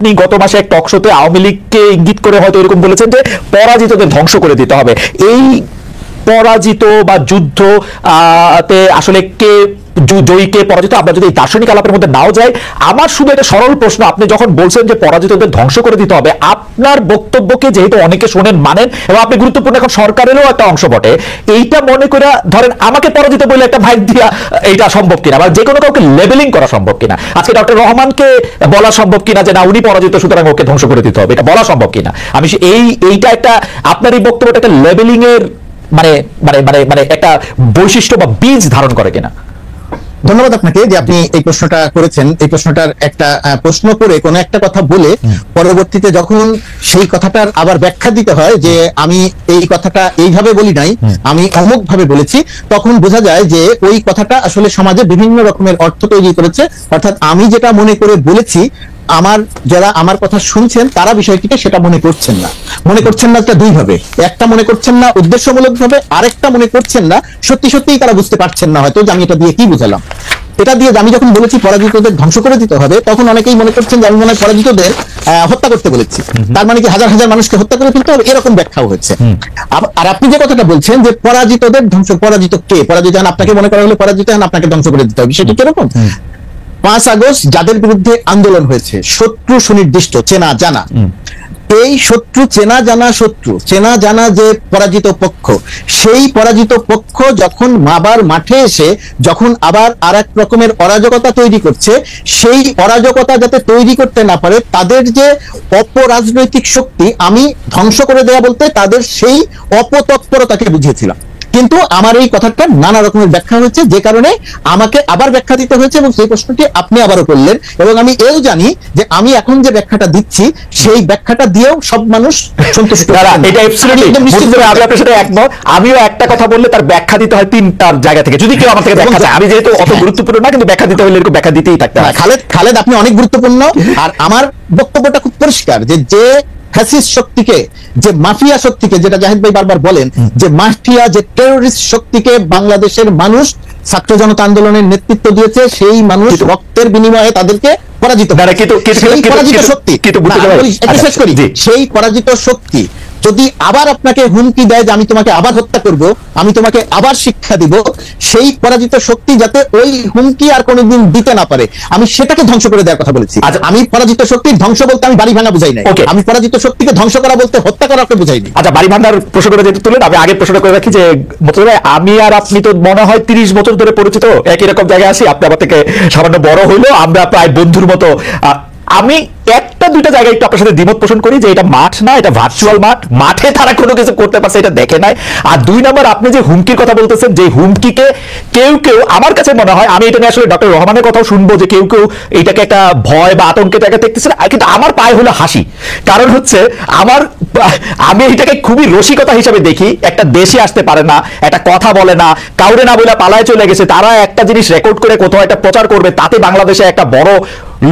আপনি গত মাসে এক টক শোতে আওয়ামী লীগকে ইঙ্গিত করে হয়তো এরকম বলেছেন যে পরাজিতদের ধ্বংস করে দিতে হবে। এই পরাজিত বা যুদ্ধ তে আসলে কে জয়ী কে পরাজিত, আমরা যদি দার্শনিক আলাপের মধ্যে নাও যাই, আমার শুধু একটা সরল প্রশ্ন, আপনি যখন বলছেন যে পরাজিতদের ধ্বংস করে দিতে হবে, আপনার বক্তব্যকে যেহেতু অনেকে শোনেন মানেন এবং আপনি গুরুত্বপূর্ণ এখন সরকারেরও একটা অংশ বটে, এইটা মনে করে ধরেন আমাকে পরাজিত বলে একটা ভাইক দিয়া এইটা সম্ভব কিনা, বা যে কোনো কাউকে লেবেলিং করা সম্ভব কিনা, আজকে ডক্টর রহমানকে বলা সম্ভব কিনা যে না উনি পরাজিত সুতরাং ওকে ধ্বংস করে দিতে হবে, এটা বলা সম্ভব কিনা? আমি এইটা একটা আপনার এই বক্তব্যটা একটা লেবেলিং এর মানে মানে মানে মানে একটা বৈশিষ্ট্য বা বীজ ধারণ করে কিনা? ধন্যবাদ আপনাকে যে আপনি এই প্রশ্নটা করেছেন। এই প্রশ্নটার একটা প্রশ্ন করে কোনো একটা কথা বলে পরবর্তীতে যখন সেই কথাটার আবার ব্যাখ্যা দিতে হয় যে আমি এই কথাটা এইভাবে বলি নাই, আমি অমুক ভাবে বলেছি, তখন বোঝা যায় যে ওই কথাটা আসলে সমাজে বিভিন্ন রকমের অর্থ তৈরি করেছে। অর্থাৎ আমি যেটা মনে করে বলেছি, আমার যারা আমার কথা শুনছেন তারা বিষয়টিকে সেটা মনে করছেন না। মনে করছেন না দুই ভাবে, একটা মনে করছেন না উদ্দেশ্যমূলক ভাবে, আরেকটা মনে করছেন না সত্যি সত্যিই তারা বুঝতে পারছেন না হয়তো যে আমি এটা দিয়ে কি বুঝালাম। এটা দিয়ে আমি যখন বলেছি পরাজিতদের ধ্বংস করে দিতে হবে, তখন অনেকেই মনে করছেন যে আমি মনে হয় পরাজিতদের হত্যা করতে বলেছি, তার মানে কি হাজার হাজার মানুষকে হত্যা করে ফেলতে হবে, এরকম ব্যাখ্যাও হচ্ছে। আর আপনি যে কথাটা বলছেন যে পরাজিতদের ধ্বংস, পরাজিত কে? পরাজিত হন আপনাকে মনে করা হলে পরাজিত হন আপনাকে ধ্বংস করে দিতে হবে, সেটা কিরকম? 5 আগস্ট যাদের বিরুদ্ধে আন্দোলন হয়েছে, শত্রু সুনির্দিষ্ট, চেনা জানা, এই শত্রু চেনা জানা, শত্রু চেনা জানা যে পরাজিত পক্ষ, সেই পরাজিত পক্ষ যখন আবার মাঠে এসে যখন আবার আর এক রকমের অরাজকতা তৈরি করছে, সেই অরাজকতা যাতে তৈরি করতে না পারে তাদের যে অপরাজনৈতিক শক্তি, আমি ধ্বংস করে দেয়া বলতে তাদের সেই অপতৎপরতাকে বুঝিয়েছিলাম। কিন্তু আমার এই কথাটা নানা রকমের ব্যাখ্যা হয়েছে, যে কারণে আমাকে আবার ব্যাখ্যা দিতে হয়েছে, এবং সেই প্রশ্নটি আপনি আবারও করলেন। এবং আমি এও জানি যে আমি এখন যে ব্যাখ্যাটা দিচ্ছি সেই ব্যাখ্যাটা দিয়েও সব মানুষ সন্তুষ্ট। এটা আপনার সাথে একমত। আমিও একটা কথা বললে তার ব্যাখ্যা দিতে হয় 3টার জায়গা থেকে, যদি কেউ আমার থেকে ব্যাখ্যা চায়। আমি যেহেতু অত গুরুত্বপূর্ণ না, কিন্তু ব্যাখ্যা দিতে হলে এরকম ব্যাখ্যা দিতেই থাকতে হয়। খালেদ আপনি অনেক গুরুত্বপূর্ণ। আর আমার বক্তব্যটা খুব পরিষ্কার যে ফ্যাসিস্ট শক্তিকে, যে মাফিয়া শক্তিকে, যেটা জাহিদ ভাই বারবার বলেন যে মাফিয়া, যে টেররিস্ট শক্তিকে বাংলাদেশের মানুষ ছাত্র জনতা আন্দোলনের নেতৃত্ব দিয়েছে, সেই মানুষ রক্তের বিনিময়ে তাদেরকে পরাজিত সেই পরাজিত শক্তি যদি আবার আপনাকে হুমকি দেয় যে আমি তোমাকে আবার হত্যা করব, আমি তোমাকে আবার শিক্ষা দিব, সেই পরাজিত শক্তি যাতে ওই হুমকি আর কোনোদিন দিতে না পারে, আমি সেটাকে ধ্বংস করে দেওয়ার কথা বলেছি। আমি পরাজিত শক্তির ধ্বংস বলতে আমি বাড়ি ভাঙা বুঝাই নাই, আমি পরাজিত শক্তিকে ধ্বংস করা বলতে হত্যা করাকে বুঝাইনি। আচ্ছা, বাড়ি ভাঙার প্রশ্ন করে যেহেতু তুলেন, আমি আগে প্রশ্নটা করে রাখি যে আমি আর আপনি তো মনে হয় 30 বছর ধরে পরিচিত, একই রকম জায়গায় আছি, আপনি আমার থেকে সামান্য বড় হইলো, আমরা প্রায় বন্ধুর মতো। আমি একটা দুইটা জায়গায় একটু আপনার সাথে দ্বিমত পোষণ করি যে এটা মাঠ না, এটা ভার্চুয়াল মাঠ, মাঠে তারা কোনো কিছু করতে পারছে এটা দেখে নাই। আর 2 নম্বর, আপনি যে হুমকির কথা বলতেছেন, যে হুমকিকে কেউ কেউ, আমার কাছে মনে হয়, আমি এটা নিয়ে আসলে ডক্টর রহমানের কথাও শুনবো, যে কেউ কেউ এটাকে একটা ভয় বা আতঙ্কের জায়গা দেখতেছেন, কিন্তু আমার পায়ে হলো হাসি। কারণ হচ্ছে আমি এটাকে খুবই রসিকতা হিসাবে দেখি। একটা দেশে আসতে পারে না, একটা কথা বলে না, কাউরে না বলে পালায় চলে গেছে, তারা একটা জিনিস রেকর্ড করে কোথাও একটা প্রচার করবে, তাতে বাংলাদেশে একটা বড়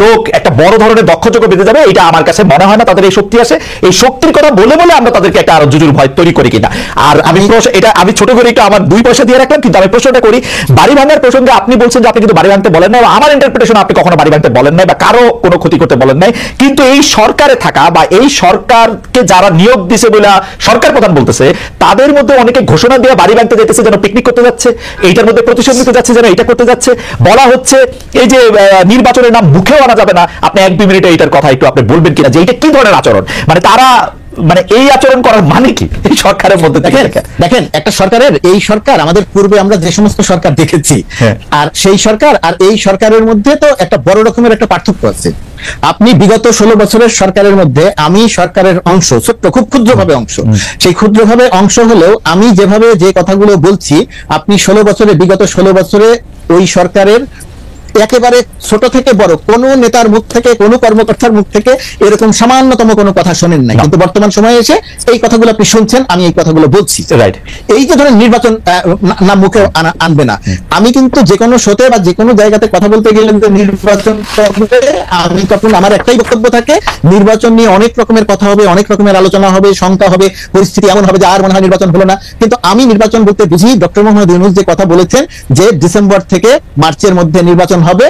লোক, একটা বড় ধরনের দক্ষযোগ্য বেঁধে যাবে, এটা আমার কাছে মনে হয় না তাদের এই শক্তি আছে। এই শক্তির কথা বলে বলে আমরা তাদেরকে একটা আরো জুজুর ভয় তৈরি করি কিনা। আর এটা আমি ছোট করে একটু আমার 2 পয়সা দিয়ে রাখলাম, কিন্তু আমি প্রশ্নটা করি বাড়ি ভাঙার প্রসঙ্গে। আপনি বলছেন যে আপনি কিন্তু বাড়ি ভাঙতে বলেন না, আমার ইন্টারপ্রিটেশন আপনি কখনো বাড়ি ভাঙতে বলেন নাই বা কারো কোনো ক্ষতি করতে বলেন নাই, কিন্তু এই সরকারে থাকা বা এই সরকারকে যারা নিয়োগ দিছে বলে সরকার প্রধান বলতেছে, তাদের মধ্যে অনেকে ঘোষণা দিয়ে বাড়ি ভাঙতে যেতেছে যেন পিকনিক করতে যাচ্ছে, এইটার মধ্যে প্রতিশোধ নিতে যাচ্ছে যেন এটা করতে যাচ্ছে। বলা হচ্ছে এই যে নির্বাচনের নাম মুখেও আনা যাবে না। আপনি 1-2 মিনিটে এইটার কথা একটু আপনি বলবেন কিনা যে এটা কি ধরনের আচরণ, মানে তারা মানে এই আচরণ করার মানে কি এই সরকারের মধ্যে? দেখেন একটা সরকারের, এই সরকার আমাদের পূর্বে আমরা যে সমস্ত সরকার দেখেছি, আর সেই সরকার আর এই সরকারের মধ্যে তো একটা বড় রকমের একটা পার্থক্য আছে। আপনি বিগত 16 বছরের সরকারের মধ্যে, আমি সরকারের অংশ, ছোট্ট খুব ক্ষুদ্রভাবে অংশ, সেই ক্ষুদ্রভাবে অংশ হলেও আমি যেভাবে যে কথাগুলো বলছি, আপনি বিগত 16 বছরে ওই সরকারের একেবারে ছোট থেকে বড় কোন নেতার মুখ থেকে, কোন কর্মকর্তার মুখ থেকে এরকম সামান্যতম কোনো কথা শোনেন নাই, কিন্তু বর্তমান সময়ে এসে এই কথাগুলো আপনি শুনছেন, আমি এই কথাগুলো বলছি। এই যে ধরেন নির্বাচন না মুখে আনবে না, আমি কিন্তু যে কোনো শোতে বা যে কোনো জায়গাতে কথা বলতে গেলে নির্বাচন, আমি তখন আমার একটাই বক্তব্য থাকে, নির্বাচন নিয়ে অনেক রকমের কথা হবে, অনেক রকমের আলোচনা হবে, শঙ্কা হবে, পরিস্থিতি এমন হবে যে আর মনে হয় নির্বাচন হলো না। কিন্তু আমি নির্বাচন বলতে বুঝি ডক্টর মোহাম্মদ ইউনূস যে কথা বলেছেন যে ডিসেম্বর থেকে মার্চের মধ্যে নির্বাচন হবে।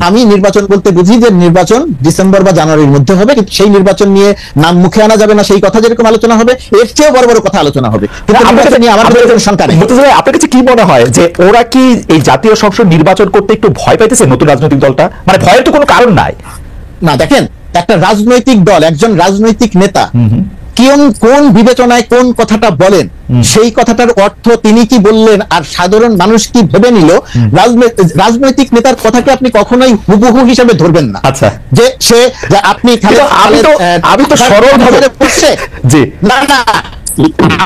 আমি নির্বাচন বলতে বুঝি যে নির্বাচন ডিসেম্বর বা জানুয়ারির মধ্যে হবে, কিন্তু সেই নির্বাচন নিয়ে নাম মুখে আনা যাবে না, সেই কথা যেরকম আলোচনা হবে এর চেয়েও বড় বড় কথা আলোচনা হবে। কিন্তু নির্বাচন নিয়ে আমার কোনো শঙ্কা নেই। মুর্তজা ভাই, আপনার কাছে কি মনে হয় যে ওরা কি এই জাতীয় সংসদ নির্বাচন করতে একটু ভয় পাইতেছে নতুন রাজনৈতিক দলটা? মানে ভয়ের তো কোনো কারণ নাই। না, দেখেন, একটা রাজনৈতিক দল, একজন রাজনৈতিক নেতা কোন বিবেচনায় কোন কথাটা বলেন, সেই কথাটার অর্থ তিনি কি বললেন আর সাধারণ মানুষ কি ভেবে নিল, রাজনৈতিক নেতার কথাকে আপনি কখনোই হুবহু হিসেবে ধরবেন না। আচ্ছা, যে সে যে আপনি আমি তো সরল ভাবে বলছে জি না না,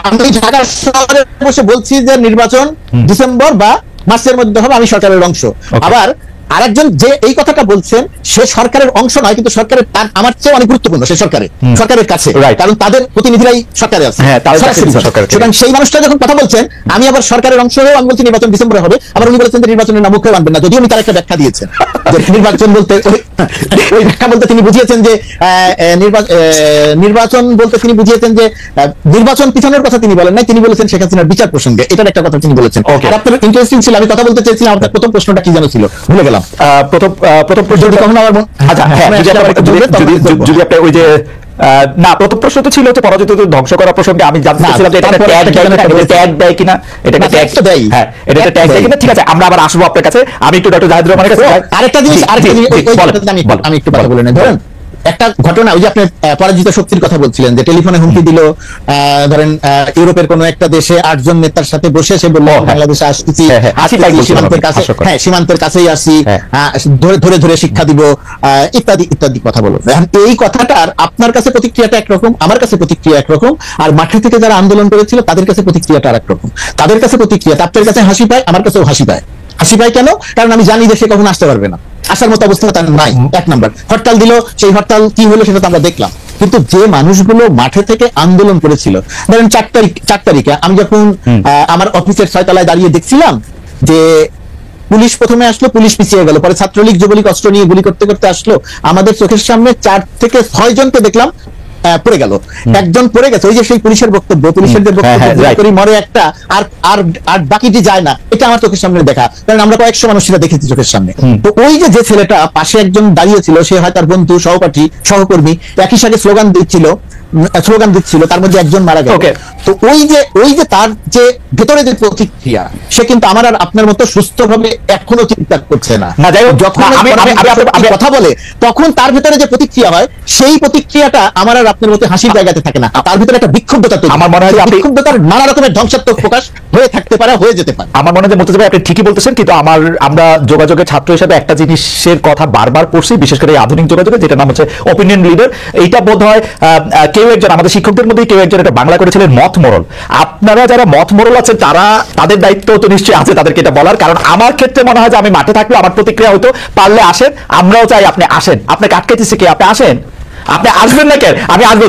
আমি ঢাকা শহরে বসে বলছি যে নির্বাচন ডিসেম্বর বা মার্চের মধ্যে হবে, আমি সরকারের অংশ। আবার আরেকজন যে এই কথাটা বলছেন সে সরকারের অংশ নয়, কিন্তু সরকারের আমার চেয়ে অনেক গুরুত্বপূর্ণ, সে সরকারের কাছে, কারণ তাদের প্রতিনিধিরাই সরকারে আছে। সুতরাং সেই মানুষটা যখন কথা বলছেন, আমি আবার সরকারের অংশ হয়েও আমি বলছি নির্বাচন ডিসেম্বরে হবে, আবার উনি বলেছেন যে নির্বাচনের নাম মুখে আনবেন না, যদিও উনি তার একটা ব্যাখ্যা দিয়েছেন যে নির্বাচন বলতে ওই ব্যাখ্যা বলতে তিনি বুঝিয়েছেন যে নির্বাচন বলতে তিনি বুঝিয়েছেন যে নির্বাচন পিছনের কথা তিনি বলেন নাই, তিনি বলেছেন শেখ হাসিনার বিচার প্রসঙ্গে, এটার একটা কথা তিনি বলেছেন। আপনার ইন্টারেস্টিং ছিল, আমি কথা বলতে চেয়েছিলাম, আপনার প্রথম প্রশ্নটা কি যেন ছিল, ভুলে গেলাম। প্রথম প্রশ্ন যদি আপনি ওই যে না, প্রথম প্রশ্ন তো ছিল হচ্ছে পরাজিত ধ্বংস করার প্রসঙ্গে। আমি জানতে চাইছিলাম যে এটা ট্যাগ দেয় কিনা, এটা ট্যাগ দেয়, হ্যাঁ এটা ট্যাগ দেয় কিনা। ঠিক আছে, আমরা আবার আসবো আপনার কাছে। আমি একটু ডক্টর জাহিদুর রহমানের কাছে আরেকটা জিনিস আমি একটু কথা বলে নেই। ধরেন একটা ঘটনা, ওই যে আপনি পরাজিত শক্তির কথা বলছিলেন, যে টেলিফোনে হুমকি দিল, ধরেন ইউরোপের কোন একটা দেশে 8 জন নেতার সাথে বসে সে বলল বাংলাদেশে আসতেছি, সীমান্তের কাছে, হ্যাঁ সীমান্তের কাছেই আসি, ধরে ধরে শিক্ষা দিব, ইত্যাদি ইত্যাদি কথা বলো। এই কথাটার আপনার কাছে প্রতিক্রিয়াটা একরকম, আমার কাছে প্রতিক্রিয়া একরকম, আর মাঠে থেকে যারা আন্দোলন করেছিল তাদের কাছে প্রতিক্রিয়াটা আর একরকম। তাদের কাছে প্রতিক্রিয়া, আপনার কাছে হাসি পায়, আমার কাছেও হাসি পায়। হাসি পায় কেন? কারণ আমি জানি যে সে কখনো আসতে পারবে না, আসার মতো অবস্থা তার নাই। এক নাম্বার, হরতাল দিল, সেই হরতাল কি হলো সেটা তো আমরা দেখলাম। কিন্তু যে মানুষগুলো মাঠে থেকে আন্দোলন করেছিল, ধরেন 4 তারিখে আমি যখন আমার অফিসের 6 তলায় দাঁড়িয়ে দেখছিলাম যে পুলিশ প্রথমে আসলো, পুলিশ পিছিয়ে গেল, পরে ছাত্রলীগ যুবলীগ অস্ত্র নিয়ে গুলি করতে করতে আসলো, আমাদের চোখের সামনে 4 থেকে 6 জনকে দেখলাম পড়ে গেল, একজন পড়ে গেছে। ওই যে সেই পুলিশের বক্তব্য, পুলিশের যে বক্তব্য মরে একটা আর আর আর বাকিটি যায় না, এটা আমার চোখের সামনে দেখা, কারণ আমরা কয়েকশো মানুষ সেটা দেখেছি চোখের সামনে। তো ওই যে ছেলেটা পাশে একজন দাঁড়িয়ে ছিল, সে হয় তার বন্ধু, সহপাঠী, সহকর্মী, একই সাথে স্লোগান দিচ্ছিল, তার মধ্যে একজন মারা গেল। তো ওই যে তার যে ভেতরে যে প্রতিক্রিয়া, সে কিন্তু আমার আর আপনার মতো সুস্থভাবে এখনো চিন্তা করছে না। যখন কথা বলে তখন তার ভেতরে যে প্রতিক্রিয়া হয়, সেই প্রতিক্রিয়াটা আমার আর আপনার মতো হাসির জায়গাতে থাকে না, তার ভিতরে একটা বিক্ষুব্ধতা তৈরি। আমার মনে হয় বিক্ষুব্ধতার নানা রকমের ধ্বংসাত্মক প্রকাশ হয়ে থাকতে পারে, হয়ে যেতে পারে। আমার মনে হয় যে মুর্তজা ভাই আপনি ঠিকই বলতেছেন, কিন্তু আমরা যোগাযোগের ছাত্র হিসেবে একটা জিনিসের কথা বারবার পড়ছি, বিশেষ করে আধুনিক যোগাযোগে, যেটা নাম হচ্ছে অপিনিয়ন লিডার। এইটা বোধ হয় কেউ একজন, আমাদের শিক্ষকদের মধ্যে কেউ একজন এটা বাংলা করেছিলেন মত মোড়ল। আপনারা যারা মত মোড়ল আছেন, তাদের দায়িত্ব তো নিশ্চয়ই আছে তাদেরকে এটা বলার। কারণ আমার ক্ষেত্রে মনে হয় যে আমি মাঠে থাকলে আমার প্রতিক্রিয়া হয়তো পারলে আসেন, আমরাও চাই আপনি আসেন। আপনাকে আটকাইতেছে কে? আপনি আসেন, আপনি আসবেন না কেন? আমি আসবো।